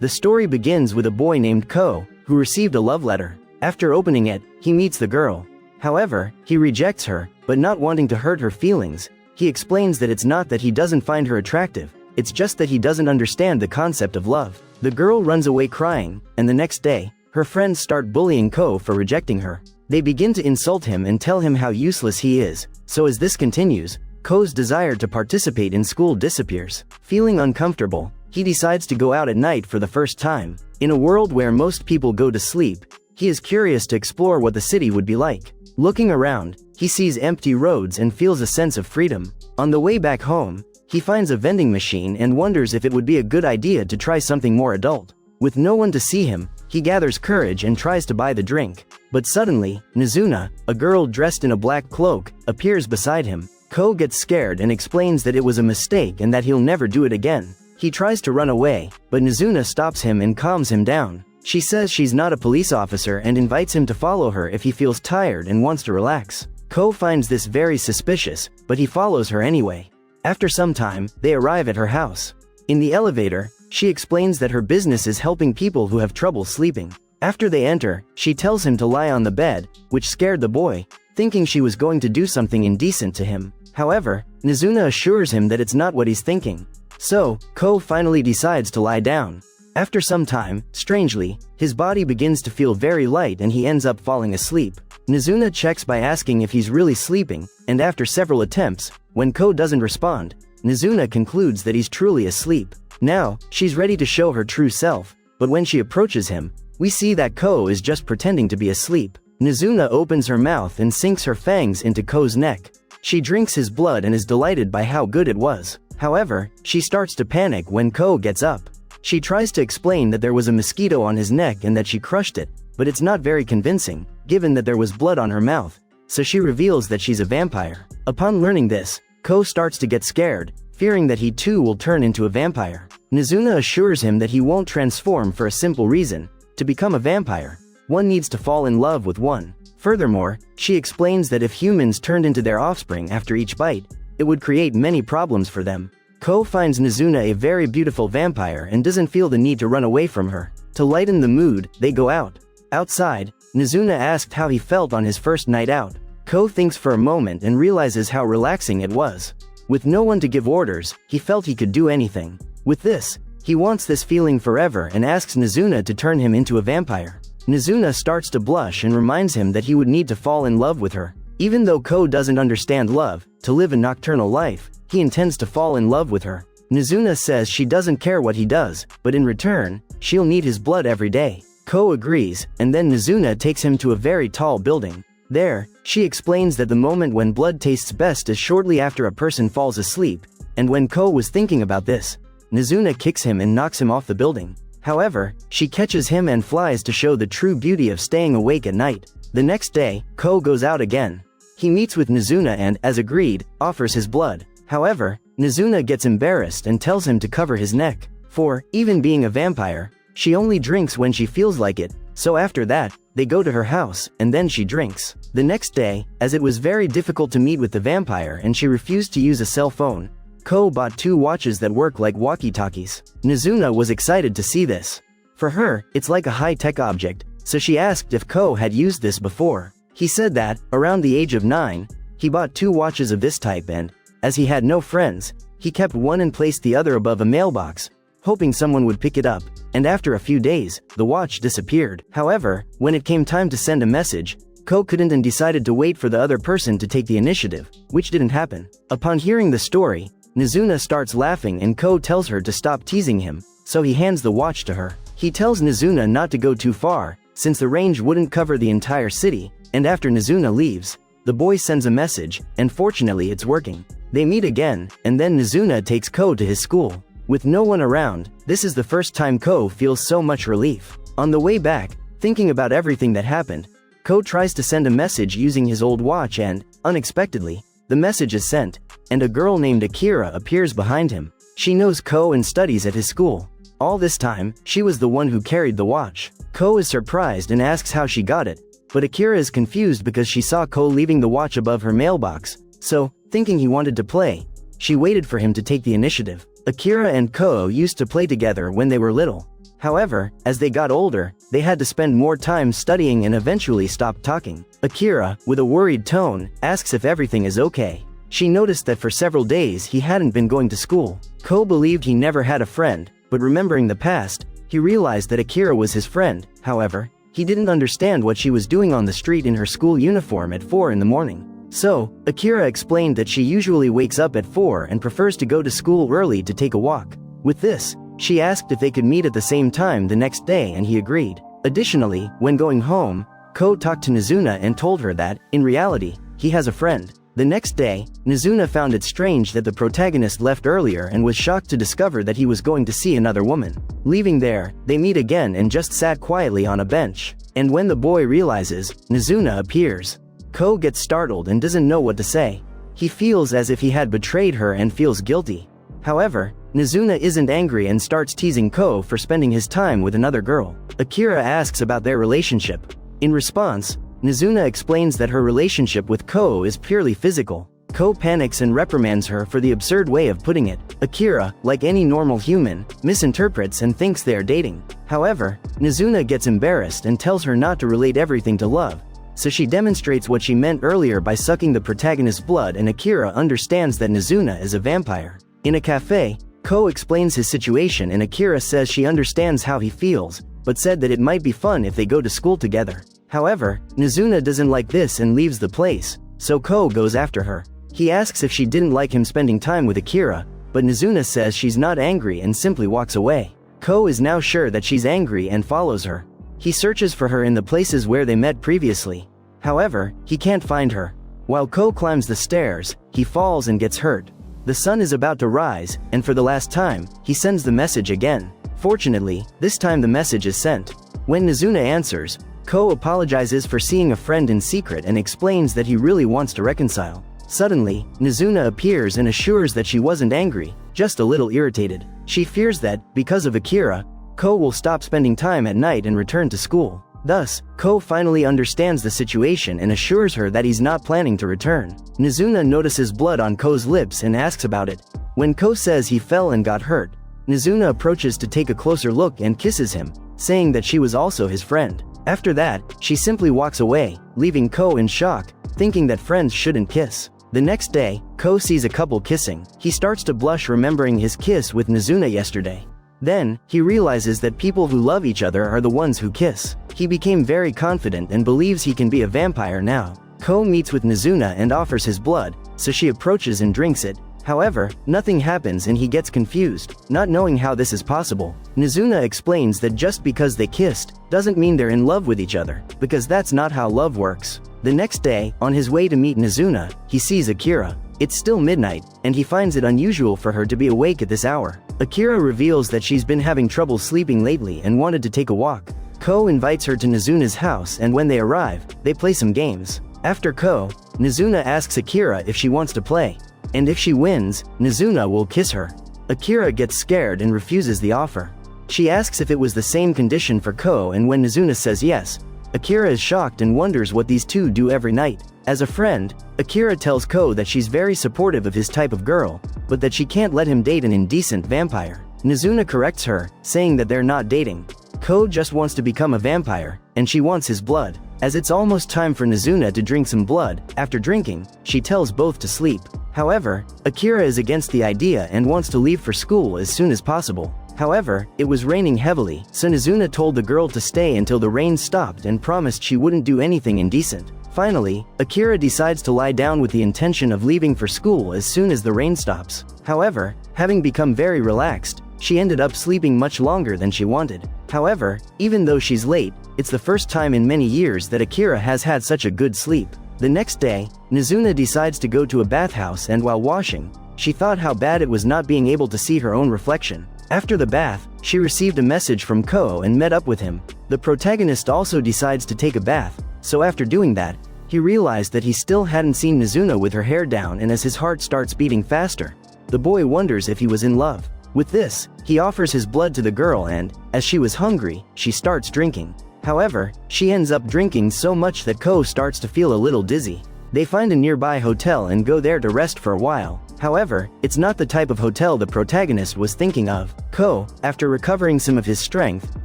The story begins with a boy named Ko, who received a love letter. After opening it, he meets the girl. However, he rejects her, but not wanting to hurt her feelings, he explains that it's not that he doesn't find her attractive, it's just that he doesn't understand the concept of love. The girl runs away crying, and the next day, her friends start bullying Ko for rejecting her. They begin to insult him and tell him how useless he is, so as this continues, Ko's desire to participate in school disappears. Feeling uncomfortable, he decides to go out at night for the first time. In a world where most people go to sleep, he is curious to explore what the city would be like. Looking around, he sees empty roads and feels a sense of freedom. On the way back home, he finds a vending machine and wonders if it would be a good idea to try something more adult. With no one to see him, he gathers courage and tries to buy the drink. But suddenly, Nizuna, a girl dressed in a black cloak, appears beside him. Ko gets scared and explains that it was a mistake and that he'll never do it again. He tries to run away, but Nizuna stops him and calms him down. She says she's not a police officer and invites him to follow her if he feels tired and wants to relax. Ko finds this very suspicious, but he follows her anyway. After some time, they arrive at her house. In the elevator, she explains that her business is helping people who have trouble sleeping. After they enter, she tells him to lie on the bed, which scared the boy, thinking she was going to do something indecent to him. However, Nizuna assures him that it's not what he's thinking. So, Ko finally decides to lie down. After some time, strangely, his body begins to feel very light and he ends up falling asleep. Nizuna checks by asking if he's really sleeping, and after several attempts, when Ko doesn't respond, Nizuna concludes that he's truly asleep. Now, she's ready to show her true self, but when she approaches him, we see that Ko is just pretending to be asleep. Nizuna opens her mouth and sinks her fangs into Ko's neck. She drinks his blood and is delighted by how good it was. However, she starts to panic when Ko gets up. She tries to explain that there was a mosquito on his neck and that she crushed it, but it's not very convincing, given that there was blood on her mouth, so she reveals that she's a vampire. Upon learning this, Ko starts to get scared, fearing that he too will turn into a vampire. Nizuna assures him that he won't transform for a simple reason: to become a vampire, one needs to fall in love with one. Furthermore, she explains that if humans turned into their offspring after each bite, it would create many problems for them. Ko finds Nizuna a very beautiful vampire and doesn't feel the need to run away from her. To lighten the mood, they go out. Outside, Nizuna asked how he felt on his first night out. Ko thinks for a moment and realizes how relaxing it was. With no one to give orders, he felt he could do anything. With this, he wants this feeling forever and asks Nizuna to turn him into a vampire. Nizuna starts to blush and reminds him that he would need to fall in love with her. Even though Ko doesn't understand love, to live a nocturnal life, he intends to fall in love with her. Nizuna says she doesn't care what he does, but in return, she'll need his blood every day. Ko agrees, and then Nizuna takes him to a very tall building. There, she explains that the moment when blood tastes best is shortly after a person falls asleep, and when Ko was thinking about this, Nizuna kicks him and knocks him off the building. However, she catches him and flies to show the true beauty of staying awake at night. The next day, Ko goes out again. He meets with Nizuna and, as agreed, offers his blood. However, Nizuna gets embarrassed and tells him to cover his neck. For, even being a vampire, she only drinks when she feels like it, so after that, they go to her house, and then she drinks. The next day, as it was very difficult to meet with the vampire and she refused to use a cell phone, Ko bought 2 watches that work like walkie-talkies. Nizuna was excited to see this. For her, it's like a high-tech object, so she asked if Ko had used this before. He said that, around the age of 9, he bought 2 watches of this type and, as he had no friends, he kept one and placed the other above a mailbox, hoping someone would pick it up, and after a few days, the watch disappeared. However, when it came time to send a message, Ko couldn't and decided to wait for the other person to take the initiative, which didn't happen. Upon hearing the story, Nizuna starts laughing and Ko tells her to stop teasing him, so he hands the watch to her. He tells Nizuna not to go too far, since the range wouldn't cover the entire city, and after Nizuna leaves, the boy sends a message, and fortunately it's working. They meet again, and then Nizuna takes Ko to his school. With no one around, this is the first time Ko feels so much relief. On the way back, thinking about everything that happened, Ko tries to send a message using his old watch and, unexpectedly, the message is sent, and a girl named Akira appears behind him. She knows Ko and studies at his school. All this time, she was the one who carried the watch. Ko is surprised and asks how she got it, but Akira is confused because she saw Ko leaving the watch above her mailbox, so, thinking he wanted to play, she waited for him to take the initiative. Akira and Ko used to play together when they were little. However, as they got older, they had to spend more time studying and eventually stopped talking. Akira, with a worried tone, asks if everything is okay. She noticed that for several days he hadn't been going to school. Ko believed he never had a friend, but remembering the past, he realized that Akira was his friend. However, he didn't understand what she was doing on the street in her school uniform at 4 in the morning. So, Akira explained that she usually wakes up at 4 and prefers to go to school early to take a walk. With this, she asked if they could meet at the same time the next day and he agreed. Additionally, when going home, Ko talked to Nizuna and told her that, in reality, he has a friend. The next day, Nizuna found it strange that the protagonist left earlier and was shocked to discover that he was going to see another woman. Leaving there, they meet again and just sat quietly on a bench. And when the boy realizes, Nizuna appears. Ko gets startled and doesn't know what to say. He feels as if he had betrayed her and feels guilty. However, Nizuna isn't angry and starts teasing Ko for spending his time with another girl. Akira asks about their relationship. In response, Nizuna explains that her relationship with Ko is purely physical. Ko panics and reprimands her for the absurd way of putting it. Akira, like any normal human, misinterprets and thinks they are dating. However, Nizuna gets embarrassed and tells her not to relate everything to love. So she demonstrates what she meant earlier by sucking the protagonist's blood, and Akira understands that Nizuna is a vampire. In a cafe, Ko explains his situation and Akira says she understands how he feels, but said that it might be fun if they go to school together. However, Nizuna doesn't like this and leaves the place, so Ko goes after her. He asks if she didn't like him spending time with Akira, but Nizuna says she's not angry and simply walks away. Ko is now sure that she's angry and follows her. He searches for her in the places where they met previously. However, he can't find her. While Ko climbs the stairs, he falls and gets hurt. The sun is about to rise, and for the last time, he sends the message again. Fortunately, this time the message is sent. When Nizuna answers, Ko apologizes for seeing a friend in secret and explains that he really wants to reconcile. Suddenly, Nizuna appears and assures that she wasn't angry, just a little irritated. She fears that, because of Akira, Ko will stop spending time at night and return to school. Thus, Ko finally understands the situation and assures her that he's not planning to return. Nizuna notices blood on Ko's lips and asks about it. When Ko says he fell and got hurt, Nizuna approaches to take a closer look and kisses him, saying that she was also his friend. After that, she simply walks away, leaving Ko in shock, thinking that friends shouldn't kiss. The next day, Ko sees a couple kissing. He starts to blush remembering his kiss with Nizuna yesterday. Then, he realizes that people who love each other are the ones who kiss. He became very confident and believes he can be a vampire now. Ko meets with Nizuna and offers his blood, so she approaches and drinks it. However, nothing happens and he gets confused, not knowing how this is possible. Nizuna explains that just because they kissed, doesn't mean they're in love with each other, because that's not how love works. The next day, on his way to meet Nizuna, he sees Akira. It's still midnight, and he finds it unusual for her to be awake at this hour. Akira reveals that she's been having trouble sleeping lately and wanted to take a walk. Ko invites her to Nizuna's house, and when they arrive, they play some games. After Ko, Nizuna asks Akira if she wants to play. And if she wins, Nizuna will kiss her. Akira gets scared and refuses the offer. She asks if it was the same condition for Ko, and when Nizuna says yes, Akira is shocked and wonders what these two do every night. As a friend, Akira tells Ko that she's very supportive of his type of girl, but that she can't let him date an indecent vampire. Nizuna corrects her, saying that they're not dating. Ko just wants to become a vampire, and she wants his blood. As it's almost time for Nizuna to drink some blood, after drinking, she tells both to sleep. However, Akira is against the idea and wants to leave for school as soon as possible. However, it was raining heavily, so Nizuna told the girl to stay until the rain stopped and promised she wouldn't do anything indecent. Finally, Akira decides to lie down with the intention of leaving for school as soon as the rain stops. However, having become very relaxed, she ended up sleeping much longer than she wanted. However, even though she's late, it's the first time in many years that Akira has had such a good sleep. The next day, Nizuna decides to go to a bathhouse, and while washing, she thought how bad it was not being able to see her own reflection. After the bath, she received a message from Ko and met up with him. The protagonist also decides to take a bath, so after doing that, he realized that he still hadn't seen Nizuna with her hair down, and as his heart starts beating faster, the boy wonders if he was in love. With this, he offers his blood to the girl, and, as she was hungry, she starts drinking. However, she ends up drinking so much that Ko starts to feel a little dizzy. They find a nearby hotel and go there to rest for a while. However, it's not the type of hotel the protagonist was thinking of. Ko, after recovering some of his strength,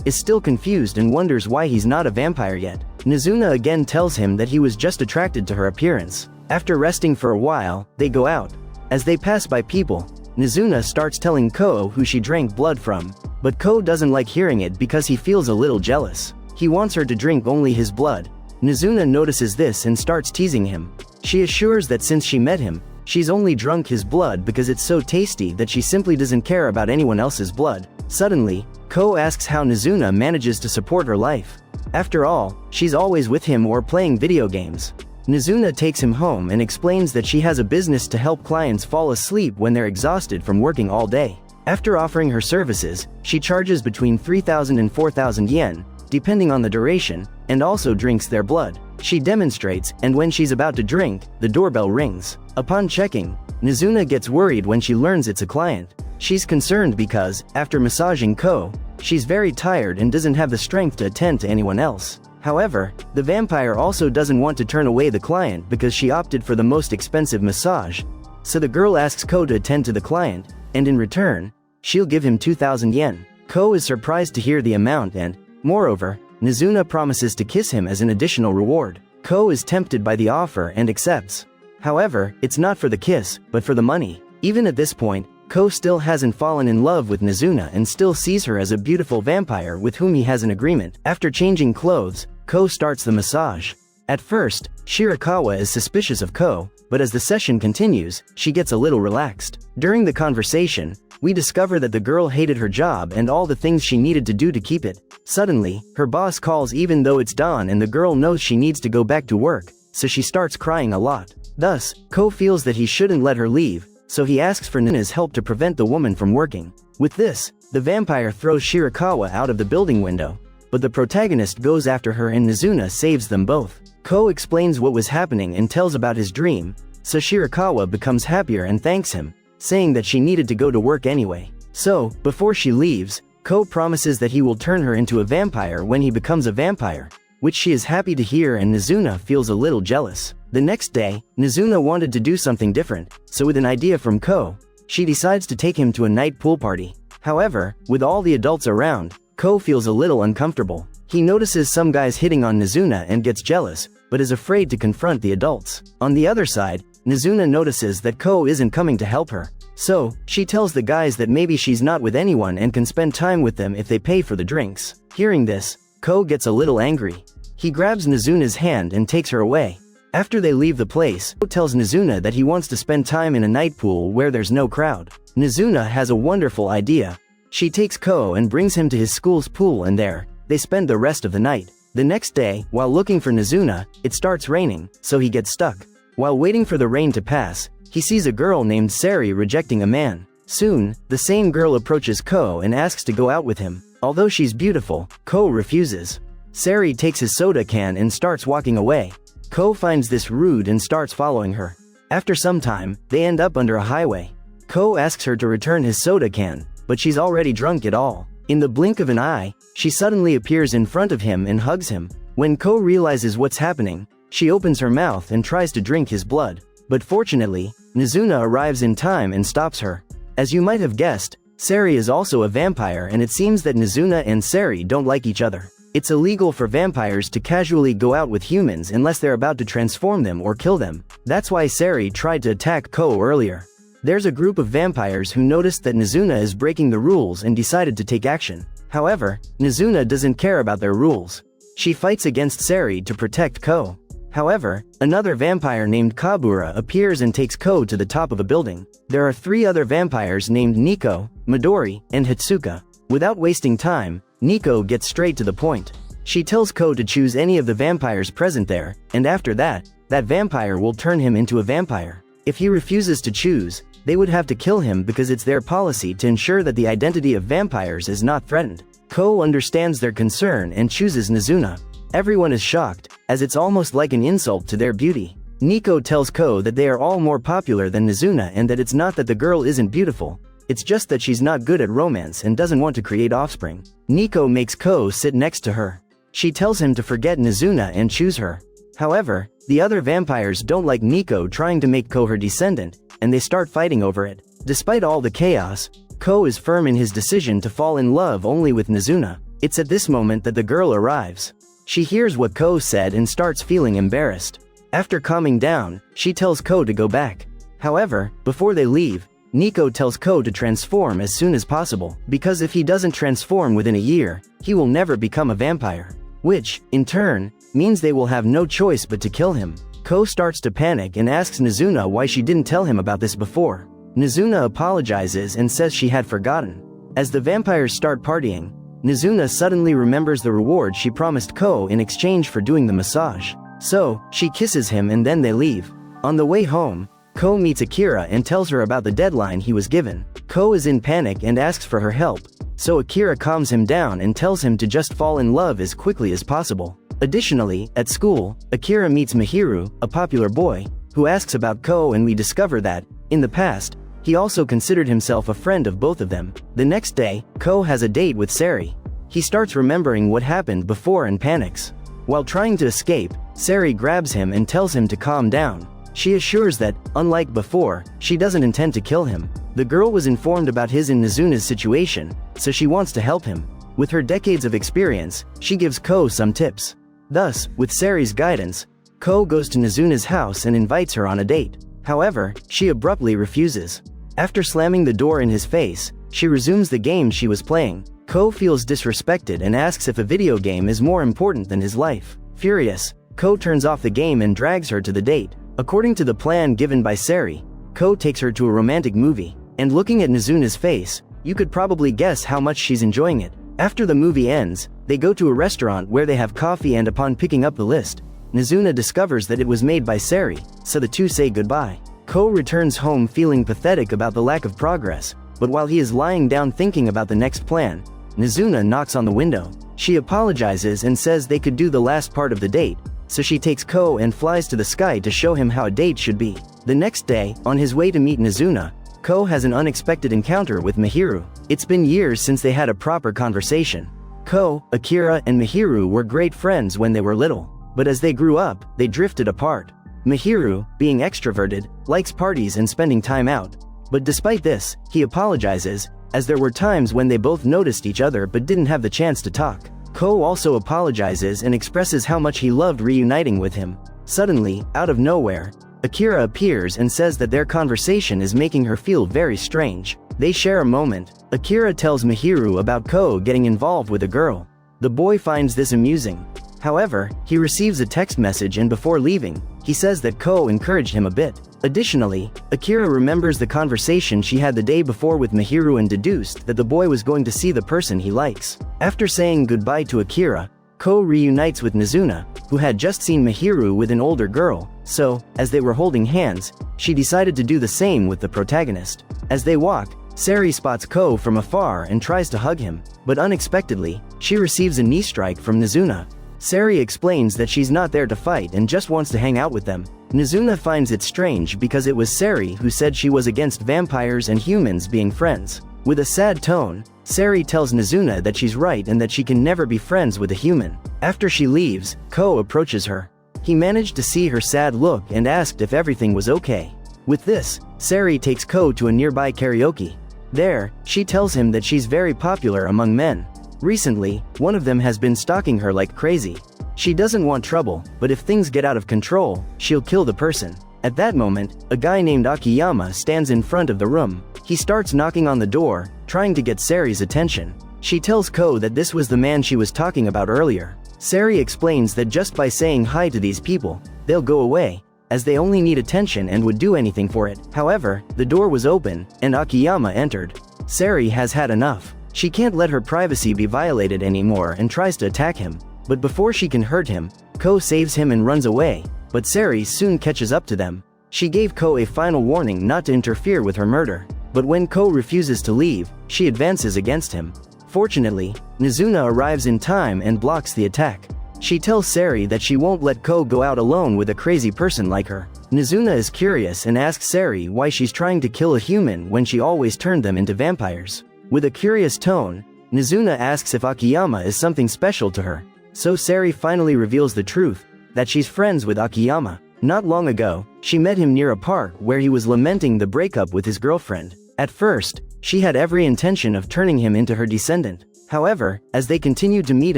is still confused and wonders why he's not a vampire yet. Nizuna again tells him that he was just attracted to her appearance. After resting for a while, they go out. As they pass by people, Nizuna starts telling Ko who she drank blood from. But Ko doesn't like hearing it because he feels a little jealous. He wants her to drink only his blood. Nizuna notices this and starts teasing him. She assures that since she met him, she's only drunk his blood because it's so tasty that she simply doesn't care about anyone else's blood. Suddenly, Ko asks how Nizuna manages to support her life. After all, she's always with him or playing video games. Nizuna takes him home and explains that she has a business to help clients fall asleep when they're exhausted from working all day. After offering her services, she charges between 3,000 and 4,000 yen, depending on the duration, and also drinks their blood. She demonstrates, and when she's about to drink, the doorbell rings. Upon checking, Nizuna gets worried when she learns it's a client. She's concerned because, after massaging Ko, she's very tired and doesn't have the strength to attend to anyone else. However, the vampire also doesn't want to turn away the client because she opted for the most expensive massage. So the girl asks Ko to attend to the client, and in return, she'll give him 2,000 yen. Ko is surprised to hear the amount and, moreover, Nizuna promises to kiss him as an additional reward. Ko is tempted by the offer and accepts. However, it's not for the kiss, but for the money. Even at this point, Ko still hasn't fallen in love with Nizuna and still sees her as a beautiful vampire with whom he has an agreement. After changing clothes, Ko starts the massage. At first, Shirakawa is suspicious of Ko, but as the session continues, she gets a little relaxed. During the conversation, we discover that the girl hated her job and all the things she needed to do to keep it. Suddenly, her boss calls even though it's dawn and the girl knows she needs to go back to work, so she starts crying a lot. Thus, Ko feels that he shouldn't let her leave, so he asks for Nina's help to prevent the woman from working. With this, the vampire throws Shirakawa out of the building window, but the protagonist goes after her and Nizuna saves them both. Ko explains what was happening and tells about his dream, so Shirakawa becomes happier and thanks him, saying that she needed to go to work anyway. So, before she leaves, Ko promises that he will turn her into a vampire when he becomes a vampire, which she is happy to hear and Nizuna feels a little jealous. The next day, Nizuna wanted to do something different, so with an idea from Ko, she decides to take him to a night pool party. However, with all the adults around, Ko feels a little uncomfortable. He notices some guys hitting on Nizuna and gets jealous, but is afraid to confront the adults. On the other side, Nizuna notices that Ko isn't coming to help her. So, she tells the guys that maybe she's not with anyone and can spend time with them if they pay for the drinks. Hearing this, Ko gets a little angry. He grabs Nizuna's hand and takes her away. After they leave the place, Ko tells Nizuna that he wants to spend time in a night pool where there's no crowd. Nizuna has a wonderful idea. She takes Ko and brings him to his school's pool and there, they spend the rest of the night. The next day, while looking for Nizuna, it starts raining, so he gets stuck. While waiting for the rain to pass, he sees a girl named Siri rejecting a man. Soon, the same girl approaches Ko and asks to go out with him. Although she's beautiful, Ko refuses. Siri takes his soda can and starts walking away. Ko finds this rude and starts following her. After some time, they end up under a highway. Ko asks her to return his soda can, but she's already drunk it all. In the blink of an eye, she suddenly appears in front of him and hugs him. When Ko realizes what's happening, she opens her mouth and tries to drink his blood. But fortunately, Nizuna arrives in time and stops her. As you might have guessed, Sari is also a vampire and it seems that Nizuna and Sari don't like each other. It's illegal for vampires to casually go out with humans unless they're about to transform them or kill them. That's why Sari tried to attack Ko earlier. There's a group of vampires who noticed that Nizuna is breaking the rules and decided to take action. However, Nizuna doesn't care about their rules. She fights against Sari to protect Ko. However, another vampire named Kabura appears and takes Ko to the top of a building. There are 3 other vampires named Nico, Midori, and Hitsuka. Without wasting time, Nico gets straight to the point. She tells Ko to choose any of the vampires present there, and after that, that vampire will turn him into a vampire. If he refuses to choose, they would have to kill him because it's their policy to ensure that the identity of vampires is not threatened. Ko understands their concern and chooses Nizuna. Everyone is shocked, as it's almost like an insult to their beauty. Nico tells Ko that they are all more popular than Nizuna and that it's not that the girl isn't beautiful, it's just that she's not good at romance and doesn't want to create offspring. Nico makes Ko sit next to her. She tells him to forget Nizuna and choose her. However, the other vampires don't like Nico trying to make Ko her descendant, and they start fighting over it. Despite all the chaos, Ko is firm in his decision to fall in love only with Mizuna. It's at this moment that the girl arrives. She hears what Ko said and starts feeling embarrassed. After calming down, she tells Ko to go back. However, before they leave, Nico tells Ko to transform as soon as possible, because if he doesn't transform within a year, he will never become a vampire. Which, in turn, means they will have no choice but to kill him. Ko starts to panic and asks Mizuna why she didn't tell him about this before. Mizuna apologizes and says she had forgotten. As the vampires start partying, Mizuna suddenly remembers the reward she promised Ko in exchange for doing the massage. So, she kisses him and then they leave. On the way home, Ko meets Akira and tells her about the deadline he was given. Ko is in panic and asks for her help, so Akira calms him down and tells him to just fall in love as quickly as possible. Additionally, at school, Akira meets Mihiru, a popular boy, who asks about Ko, and we discover that, in the past, he also considered himself a friend of both of them. The next day, Ko has a date with Sari. He starts remembering what happened before and panics. While trying to escape, Sari grabs him and tells him to calm down. She assures that, unlike before, she doesn't intend to kill him. The girl was informed about his and Mizuna's situation, so she wants to help him. With her decades of experience, she gives Ko some tips. Thus, with Sari's guidance, Ko goes to Mizuna's house and invites her on a date. However, she abruptly refuses. After slamming the door in his face, she resumes the game she was playing. Ko feels disrespected and asks if a video game is more important than his life. Furious, Ko turns off the game and drags her to the date. According to the plan given by Sari, Ko takes her to a romantic movie, and looking at Mizuna's face, you could probably guess how much she's enjoying it. After the movie ends, they go to a restaurant where they have coffee, and upon picking up the list, Mizuna discovers that it was made by Sari, so the two say goodbye. Ko returns home feeling pathetic about the lack of progress, but while he is lying down thinking about the next plan, Mizuna knocks on the window. She apologizes and says they could do the last part of the date, so she takes Ko and flies to the sky to show him how a date should be. The next day, on his way to meet Mizuna, Ko has an unexpected encounter with Mihiru. It's been years since they had a proper conversation. Ko, Akira, and Mihiru were great friends when they were little, but as they grew up, they drifted apart. Mihiru, being extroverted, likes parties and spending time out. But despite this, he apologizes, as there were times when they both noticed each other but didn't have the chance to talk. Ko also apologizes and expresses how much he loved reuniting with him. Suddenly, out of nowhere, Akira appears and says that their conversation is making her feel very strange. They share a moment. Akira tells Mihiru about Ko getting involved with a girl. The boy finds this amusing. However, he receives a text message, and before leaving, he says that Ko encouraged him a bit. Additionally, Akira remembers the conversation she had the day before with Mihiru and deduced that the boy was going to see the person he likes. After saying goodbye to Akira, Ko reunites with Mizuna, who had just seen Mihiru with an older girl, so, as they were holding hands, she decided to do the same with the protagonist. As they walk, Sari spots Ko from afar and tries to hug him, but unexpectedly, she receives a knee strike from Mizuna. Sari explains that she's not there to fight and just wants to hang out with them. Mizuna finds it strange because it was Sari who said she was against vampires and humans being friends. With a sad tone, Sari tells Mizuna that she's right and that she can never be friends with a human. After she leaves, Ko approaches her. He managed to see her sad look and asked if everything was okay. With this, Sari takes Ko to a nearby karaoke. There, she tells him that she's very popular among men. Recently, one of them has been stalking her like crazy. She doesn't want trouble, but if things get out of control, she'll kill the person. At that moment, a guy named Akiyama stands in front of the room. He starts knocking on the door, trying to get Sari's attention. She tells Ko that this was the man she was talking about earlier. Sari explains that just by saying hi to these people, they'll go away, as they only need attention and would do anything for it. However, the door was open, and Akiyama entered. Sari has had enough. She can't let her privacy be violated anymore and tries to attack him. But before she can hurt him, Ko saves him and runs away, but Sari soon catches up to them. She gave Ko a final warning not to interfere with her murder, but when Ko refuses to leave, she advances against him. Fortunately, Mizuna arrives in time and blocks the attack. She tells Sari that she won't let Ko go out alone with a crazy person like her. Mizuna is curious and asks Sari why she's trying to kill a human when she always turned them into vampires. With a curious tone, Mizuna asks if Akiyama is something special to her. So Sari finally reveals the truth, that she's friends with Akiyama. Not long ago, she met him near a park where he was lamenting the breakup with his girlfriend. At first, she had every intention of turning him into her descendant. However, as they continued to meet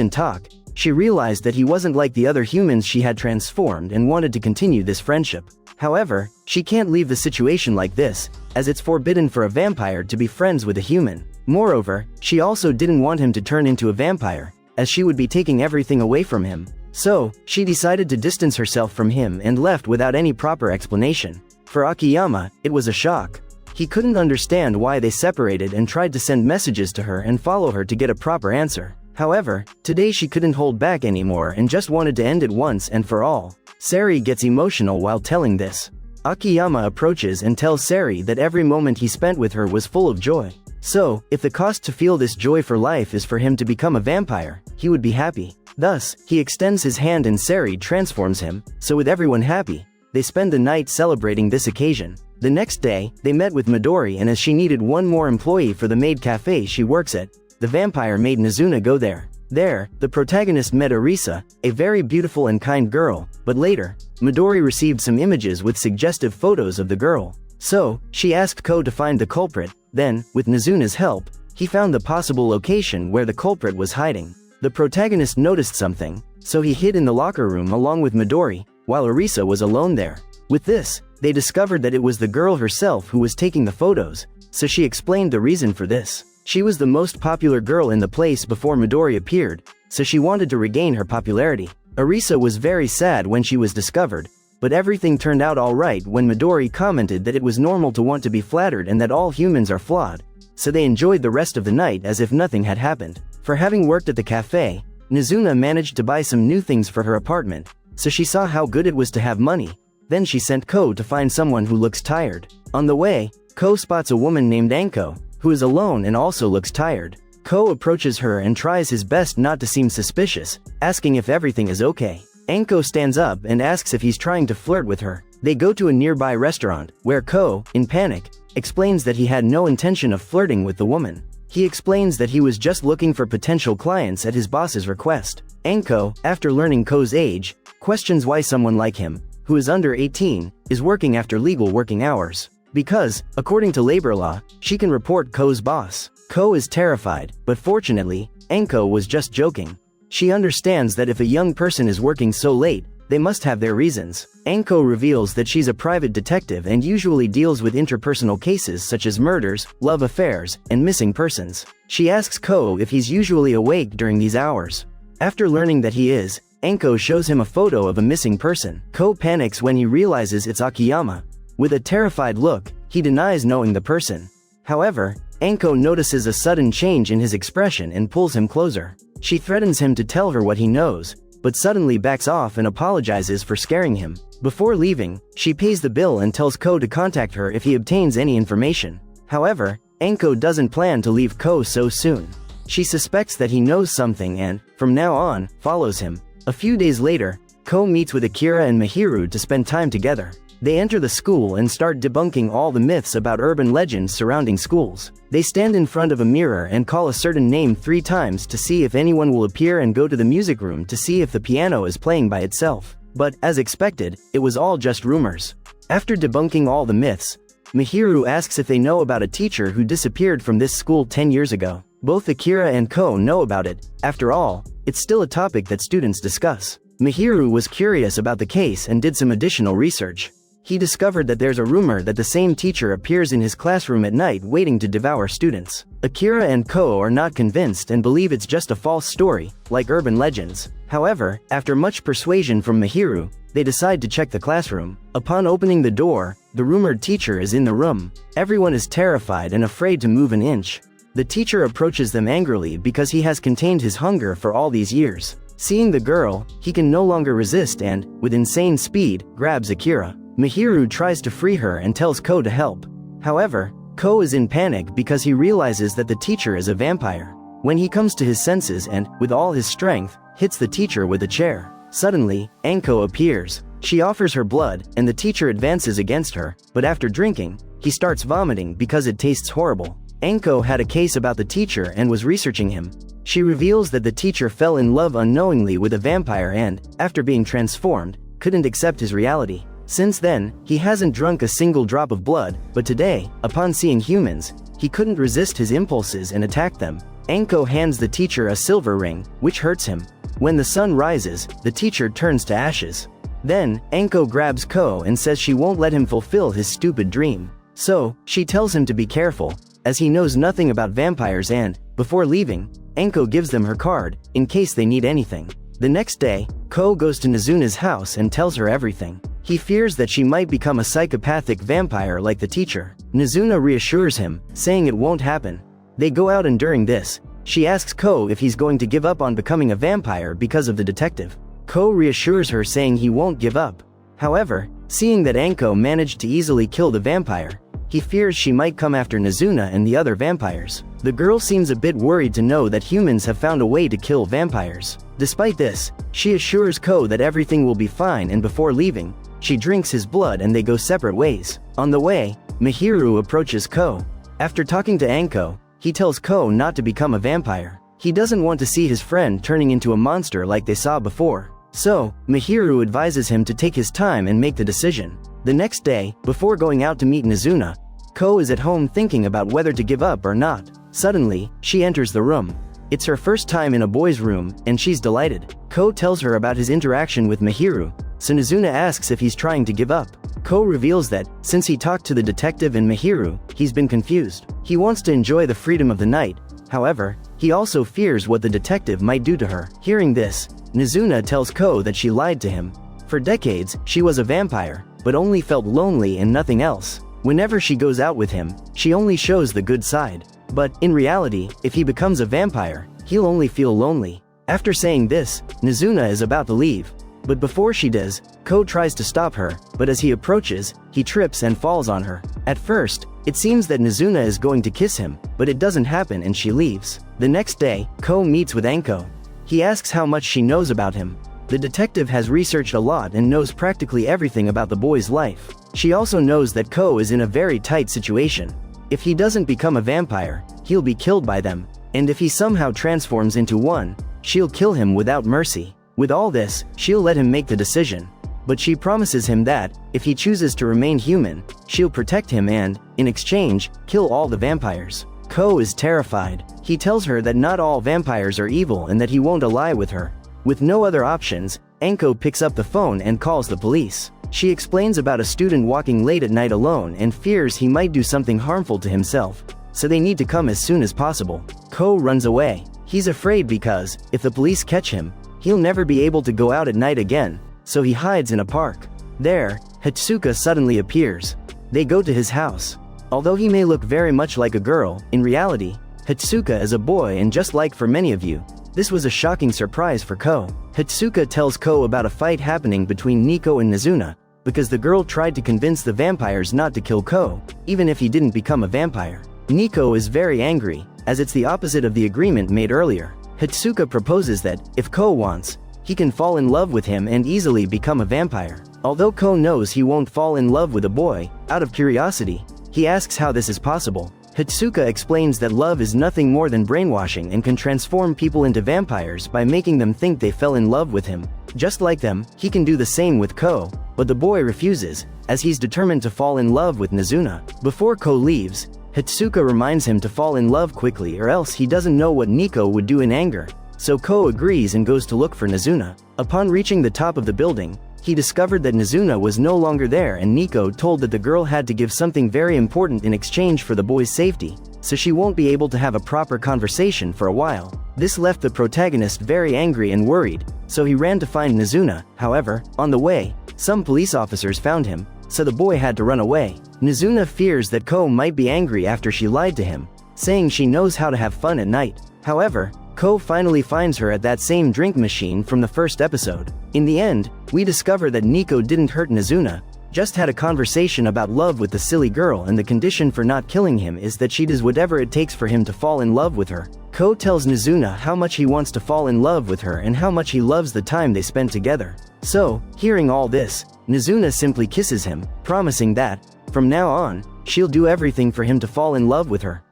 and talk, she realized that he wasn't like the other humans she had transformed and wanted to continue this friendship. However, she can't leave the situation like this, as it's forbidden for a vampire to be friends with a human. Moreover, she also didn't want him to turn into a vampire, as she would be taking everything away from him. So, she decided to distance herself from him and left without any proper explanation. For Akiyama, it was a shock. He couldn't understand why they separated and tried to send messages to her and follow her to get a proper answer. However, today she couldn't hold back anymore and just wanted to end it once and for all. Sari gets emotional while telling this. Akiyama approaches and tells Sari that every moment he spent with her was full of joy. So, if the cost to feel this joy for life is for him to become a vampire, he would be happy. Thus, he extends his hand and Sari transforms him, so with everyone happy, they spend the night celebrating this occasion. The next day, they met with Midori, and as she needed one more employee for the maid cafe she works at, the vampire made Nizuna go there. There, the protagonist met Arisa, a very beautiful and kind girl, but later, Midori received some images with suggestive photos of the girl. So, she asked Ko to find the culprit. Then, with Nizuna's help, he found the possible location where the culprit was hiding. The protagonist noticed something, so he hid in the locker room along with Midori, while Arisa was alone there. With this, they discovered that it was the girl herself who was taking the photos, so she explained the reason for this. She was the most popular girl in the place before Midori appeared, so she wanted to regain her popularity. Arisa was very sad when she was discovered, but everything turned out alright when Midori commented that it was normal to want to be flattered and that all humans are flawed, so they enjoyed the rest of the night as if nothing had happened. For having worked at the cafe, Nizuna managed to buy some new things for her apartment, so she saw how good it was to have money. Then she sent Ko to find someone who looks tired. On the way, Ko spots a woman named Anko, who is alone and also looks tired. Ko approaches her and tries his best not to seem suspicious, asking if everything is okay. Anko stands up and asks if he's trying to flirt with her. They go to a nearby restaurant, where Ko, in panic, explains that he had no intention of flirting with the woman. He explains that he was just looking for potential clients at his boss's request. Anko, after learning Ko's age, questions why someone like him, who is under 18, is working after legal working hours. Because, according to labor law, she can report Ko's boss. Ko is terrified, but fortunately, Anko was just joking. She understands that if a young person is working so late, they must have their reasons. Anko reveals that she's a private detective and usually deals with interpersonal cases such as murders, love affairs, and missing persons. She asks Ko if he's usually awake during these hours. After learning that he is, Anko shows him a photo of a missing person. Ko panics when he realizes it's Akiyama. With a terrified look, he denies knowing the person. However, Anko notices a sudden change in his expression and pulls him closer. She threatens him to tell her what he knows, but suddenly backs off and apologizes for scaring him. Before leaving, she pays the bill and tells Ko to contact her if he obtains any information. However, Anko doesn't plan to leave Ko so soon. She suspects that he knows something and, from now on, follows him. A few days later, Ko meets with Akira and Mihiru to spend time together. They enter the school and start debunking all the myths about urban legends surrounding schools. They stand in front of a mirror and call a certain name 3 times to see if anyone will appear and go to the music room to see if the piano is playing by itself. But, as expected, it was all just rumors. After debunking all the myths, Mihiru asks if they know about a teacher who disappeared from this school 10 years ago. Both Akira and Ko know about it. After all, it's still a topic that students discuss. Mihiru was curious about the case and did some additional research. He discovered that there's a rumor that the same teacher appears in his classroom at night waiting to devour students. Akira and Ko are not convinced and believe it's just a false story, like urban legends. However, after much persuasion from Mihiru, they decide to check the classroom. Upon opening the door, the rumored teacher is in the room. Everyone is terrified and afraid to move an inch. The teacher approaches them angrily because he has contained his hunger for all these years. Seeing the girl, he can no longer resist and, with insane speed, grabs Akira. Mihiru tries to free her and tells Ko to help. However, Ko is in panic because he realizes that the teacher is a vampire. When he comes to his senses and, with all his strength, hits the teacher with a chair. Suddenly, Anko appears. She offers her blood, and the teacher advances against her, but after drinking, he starts vomiting because it tastes horrible. Anko had a case about the teacher and was researching him. She reveals that the teacher fell in love unknowingly with a vampire and, after being transformed, couldn't accept his reality. Since then, he hasn't drunk a single drop of blood, but today, upon seeing humans, he couldn't resist his impulses and attacked them. Anko hands the teacher a silver ring, which hurts him. When the sun rises, the teacher turns to ashes. Then, Anko grabs Ko and says she won't let him fulfill his stupid dream. So, she tells him to be careful, as he knows nothing about vampires and, before leaving, Anko gives them her card, in case they need anything. The next day, Ko goes to Nizuna's house and tells her everything. He fears that she might become a psychopathic vampire like the teacher. Nizuna reassures him, saying it won't happen. They go out and during this, she asks Ko if he's going to give up on becoming a vampire because of the detective. Ko reassures her saying he won't give up. However, seeing that Anko managed to easily kill the vampire, he fears she might come after Nizuna and the other vampires. The girl seems a bit worried to know that humans have found a way to kill vampires. Despite this, she assures Ko that everything will be fine, and before leaving, she drinks his blood and they go separate ways. On the way, Mihiru approaches Ko. After talking to Anko, he tells Ko not to become a vampire. He doesn't want to see his friend turning into a monster like they saw before. So, Mihiru advises him to take his time and make the decision. The next day, before going out to meet Nizuna, Ko is at home thinking about whether to give up or not. Suddenly, she enters the room. It's her first time in a boy's room, and she's delighted. Ko tells her about his interaction with Mihiru, so Nizuna asks if he's trying to give up. Ko reveals that, since he talked to the detective and Mihiru, he's been confused. He wants to enjoy the freedom of the night, however, he also fears what the detective might do to her. Hearing this, Nizuna tells Ko that she lied to him. For decades, she was a vampire, but only felt lonely and nothing else. Whenever she goes out with him, she only shows the good side. But, in reality, if he becomes a vampire, he'll only feel lonely. After saying this, Nizuna is about to leave. But before she does, Ko tries to stop her, but as he approaches, he trips and falls on her. At first, it seems that Nizuna is going to kiss him, but it doesn't happen and she leaves. The next day, Ko meets with Anko. He asks how much she knows about him. The detective has researched a lot and knows practically everything about the boy's life. She also knows that Ko is in a very tight situation. If he doesn't become a vampire, he'll be killed by them, and if he somehow transforms into one, she'll kill him without mercy. With all this, she'll let him make the decision. But she promises him that, if he chooses to remain human, she'll protect him and, in exchange, kill all the vampires. Ko is terrified. He tells her that not all vampires are evil and that he won't ally with her. With no other options, Anko picks up the phone and calls the police. She explains about a student walking late at night alone and fears he might do something harmful to himself, so they need to come as soon as possible. Ko runs away. He's afraid because, if the police catch him, he'll never be able to go out at night again, so he hides in a park. There, Hatsuka suddenly appears. They go to his house. Although he may look very much like a girl, in reality, Hatsuka is a boy, and just like for many of you, this was a shocking surprise for Ko. Hatsuka tells Ko about a fight happening between Nico and Nizuna, because the girl tried to convince the vampires not to kill Ko, even if he didn't become a vampire. Nico is very angry, as it's the opposite of the agreement made earlier. Hatsuka proposes that, if Ko wants, he can fall in love with him and easily become a vampire. Although Ko knows he won't fall in love with a boy, out of curiosity, he asks how this is possible. Hatsuka explains that love is nothing more than brainwashing and can transform people into vampires by making them think they fell in love with him. Just like them, he can do the same with Ko, but the boy refuses, as he's determined to fall in love with Nizuna. Before Ko leaves, Hatsuka reminds him to fall in love quickly or else he doesn't know what Nico would do in anger, so Ko agrees and goes to look for Nizuna. Upon reaching the top of the building, he discovered that Nizuna was no longer there, and Nico told that the girl had to give something very important in exchange for the boy's safety, so she won't be able to have a proper conversation for a while. This left the protagonist very angry and worried, so he ran to find Nizuna. However, on the way, some police officers found him, so the boy had to run away. Nizuna fears that Ko might be angry after she lied to him, saying she knows how to have fun at night. However, Ko finally finds her at that same drink machine from the first episode. In the end, we discover that Nico didn't hurt Nizuna, just had a conversation about love with the silly girl, and the condition for not killing him is that she does whatever it takes for him to fall in love with her. Ko tells Nizuna how much he wants to fall in love with her and how much he loves the time they spent together. So, hearing all this, Nizuna simply kisses him, promising that, from now on, she'll do everything for him to fall in love with her.